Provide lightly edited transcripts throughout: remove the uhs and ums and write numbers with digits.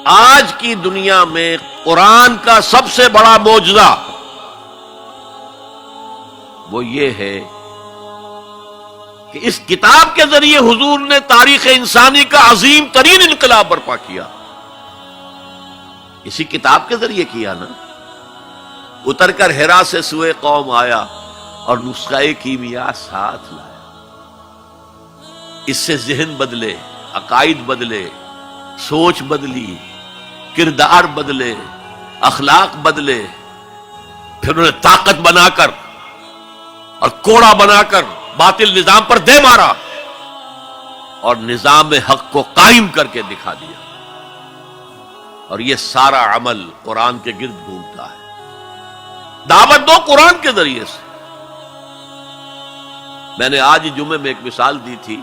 آج کی دنیا میں قرآن کا سب سے بڑا معجزہ وہ یہ ہے کہ اس کتاب کے ذریعے حضور نے تاریخ انسانی کا عظیم ترین انقلاب برپا کیا. اسی کتاب کے ذریعے کیا نا. اتر کر ہرا سے سوئے قوم آیا اور نسخہ کیمیا ساتھ لایا. اس سے ذہن بدلے، عقائد بدلے، سوچ بدلی، کردار بدلے، اخلاق بدلے. پھر انہوں نے طاقت بنا کر اور کوڑا بنا کر باطل نظام پر دے مارا اور نظام حق کو قائم کر کے دکھا دیا. اور یہ سارا عمل قرآن کے گرد گھومتا ہے. دعوت دو قرآن کے ذریعے سے. میں نے آج جمعے میں ایک مثال دی تھی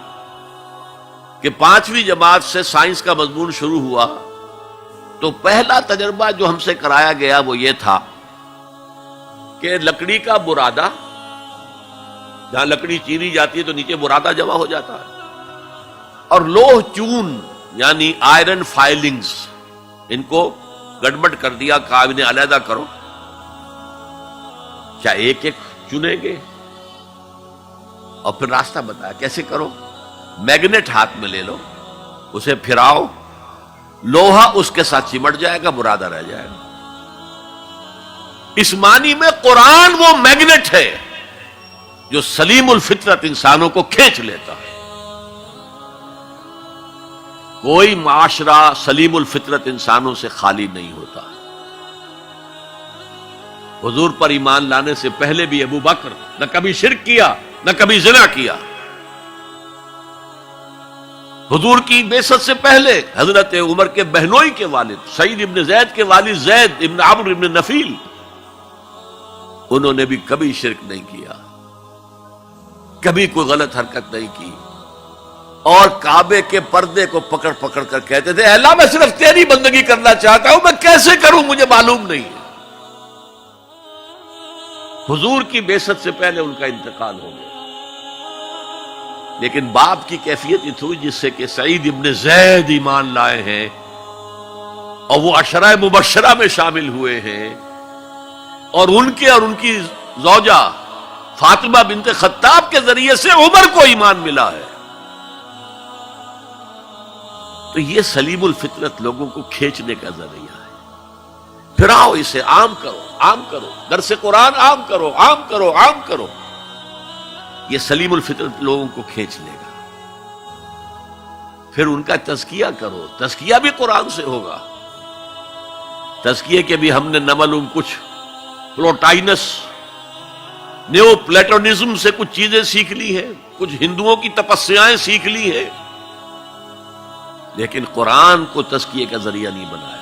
کہ 5ویں جماعت سے سائنس کا مضمون شروع ہوا تو پہلا تجربہ جو ہم سے کرایا گیا وہ یہ تھا کہ لکڑی کا برادہ، جہاں لکڑی چیری جاتی ہے تو نیچے برادہ جمع ہو جاتا ہے، اور لوہ چون یعنی آئرن فائلنگز، ان کو گڑبڑ کر دیا، کہا انہیں علیحدہ کرو. کیا ایک ایک چنیں گے؟ اور پھر راستہ بتایا کیسے کرو. میگنیٹ ہاتھ میں لے لو، اسے پھراؤ، لوہا اس کے ساتھ چمٹ جائے گا، برادہ رہ جائے گا. اس معنی میں قرآن وہ میگنیٹ ہے جو سلیم الفطرت انسانوں کو کھینچ لیتا ہے. کوئی معاشرہ سلیم الفطرت انسانوں سے خالی نہیں ہوتا. حضور پر ایمان لانے سے پہلے بھی ابو بکر نہ کبھی شرک کیا نہ کبھی زنا کیا. حضور کی بعثت سے پہلے حضرت عمر کے بہنوئی کے والد سعید ابن زید کے والد زید ابن عمرو ابن نفیل، انہوں نے بھی کبھی شرک نہیں کیا، کبھی کوئی غلط حرکت نہیں کی، اور کعبے کے پردے کو پکڑ پکڑ کر کہتے تھے اے اللہ میں صرف تیری بندگی کرنا چاہتا ہوں، میں کیسے کروں مجھے معلوم نہیں ہے. حضور کی بعثت سے پہلے ان کا انتقال ہو گیا. لیکن باپ کی کیفیت یہ تھی جس سے کہ سعید ابن زید ایمان لائے ہیں اور وہ عشرہ مبشرہ میں شامل ہوئے ہیں، اور ان کے اور ان کی زوجہ فاطمہ بنت خطاب کے ذریعے سے عمر کو ایمان ملا ہے. تو یہ سلیم الفطرت لوگوں کو کھینچنے کا ذریعہ ہے. پھراؤ اسے، عام کرو، عام کرو، درس قرآن عام کرو، عام کرو، عام کرو. یہ سلیم الفطرت لوگوں کو کھینچ لے گا. پھر ان کا تزکیہ کرو، تزکیہ بھی قرآن سے ہوگا. تزکیے کے بھی ہم نے نہ معلوم کچھ پلوٹائنس نیو پلیٹونزم سے کچھ چیزیں سیکھ لی ہیں، کچھ ہندوؤں کی تپسیائیں سیکھ لی ہیں، لیکن قرآن کو تزکیے کا ذریعہ نہیں بنایا.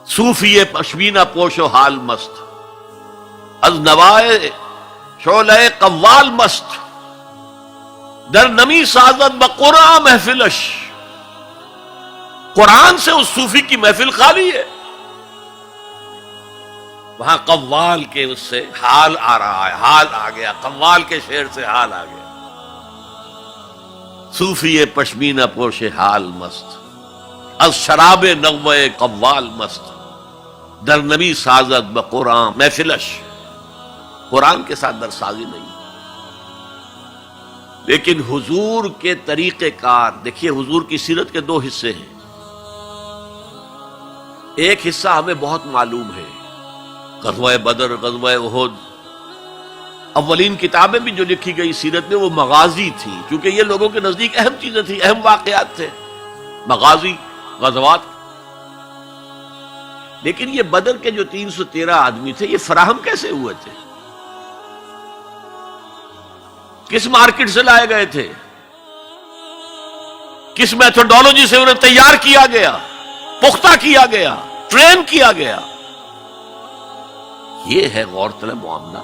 صوفی پشمینہ پوش و حال مست، از نوائے شعلہ قوال مست، در نمی سازد بقرآن محفلش. قرآن سے اس صوفی کی محفل خالی ہے. وہاں قوال کے اس سے حال آ رہا ہے، حال آ گیا، قوال کے شعر سے حال آ گیا. صوفی پشمینہ پوش حال مست، از شراب نغمہ قوال مست، در نبی سازد بقرآن محفلش. قرآن کے ساتھ درسازی نہیں. لیکن حضور کے طریقہ کار دیکھیے. حضور کی سیرت کے 2 حصے ہیں. ایک حصہ ہمیں بہت معلوم ہے، غزوہ بدر، غزوہ احد. اولین کتابیں بھی جو لکھی گئی سیرت میں وہ مغازی تھی، کیونکہ یہ لوگوں کے نزدیک اہم چیزیں تھیں، اہم واقعات تھے، مغازی، غزوات. لیکن یہ بدر کے جو 313 آدمی تھے یہ فراہم کیسے ہوئے تھے؟ کس مارکیٹ سے لائے گئے تھے؟ کس میتھڈولوجی سے انہیں تیار کیا گیا، پختہ کیا گیا، ٹرین کیا گیا؟ یہ ہے غور طلب معاملہ.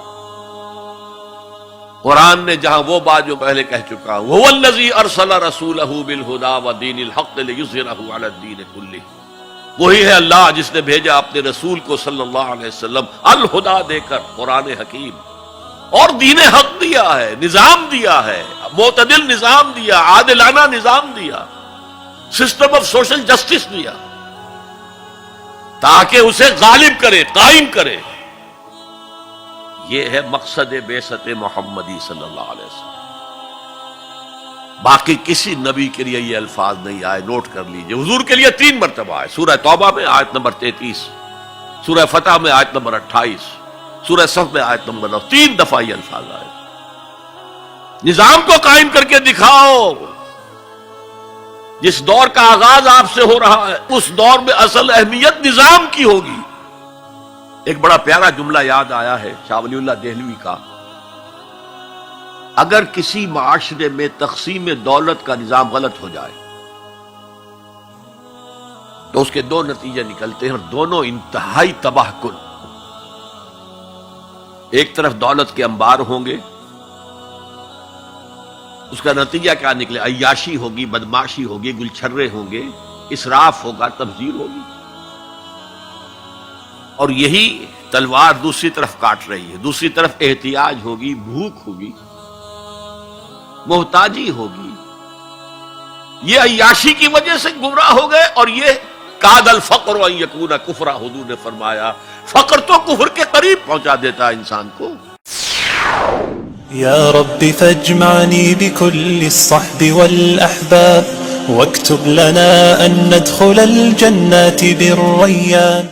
قرآن نے جہاں وہ بات جو پہلے کہہ چکا ہوں، هو الذی ارسل رسولہ بالہدی ودین الحق لیظہرہ علی الدین کلہ، وہی ہے اللہ جس نے بھیجا اپنے رسول کو صلی اللہ علیہ وسلم الہدا دے کر، قرآن حکیم، اور دین حق دیا ہے، نظام دیا ہے، معتدل نظام دیا، عادلانہ نظام دیا. سسٹم آف سوشل جسٹس دیا تاکہ اسے غالب کرے، قائم کرے. یہ ہے مقصد بعثت محمدی صلی اللہ علیہ وسلم. باقی کسی نبی کے لیے یہ الفاظ نہیں آئے، نوٹ کر لیجئے. حضور کے لیے 3 مرتبہ آئے، سورہ توبہ میں آیت نمبر 33، سورہ فتح میں آیت نمبر 28، سورہ صف میں آیت نمبر 9، 3 دفعہ یہ الفاظ آئے. نظام کو قائم کر کے دکھاؤ. جس دور کا آغاز آپ سے ہو رہا ہے اس دور میں اصل اہمیت نظام کی ہوگی. ایک بڑا پیارا جملہ یاد آیا ہے شاہ ولی اللہ دہلوی کا. اگر کسی معاشرے میں تقسیم دولت کا نظام غلط ہو جائے تو اس کے 2 نتیجے نکلتے ہیں اور دونوں انتہائی تباہ کن. ایک طرف دولت کے انبار ہوں گے، اس کا نتیجہ کیا نکلے؟ عیاشی ہوگی، بدماشی ہوگی، گلچھرے ہوں گے، اسراف ہوگا، تبذیر ہوگی. اور یہی تلوار دوسری طرف کاٹ رہی ہے. دوسری طرف احتیاج ہوگی، بھوک ہوگی، محتاجی ہوگی. یہ عیاشی کی وجہ سے گمراہ ہو گئے. اور یہ کاد الفقر ان یکون کفرا، حضور نے فرمایا فقر تو کفر کے قریب پہنچا دیتا ہے انسان کو. يا رب فاجمعني بكل الصحب والأحباب واكتب لنا أن ندخل الجنات بالريان.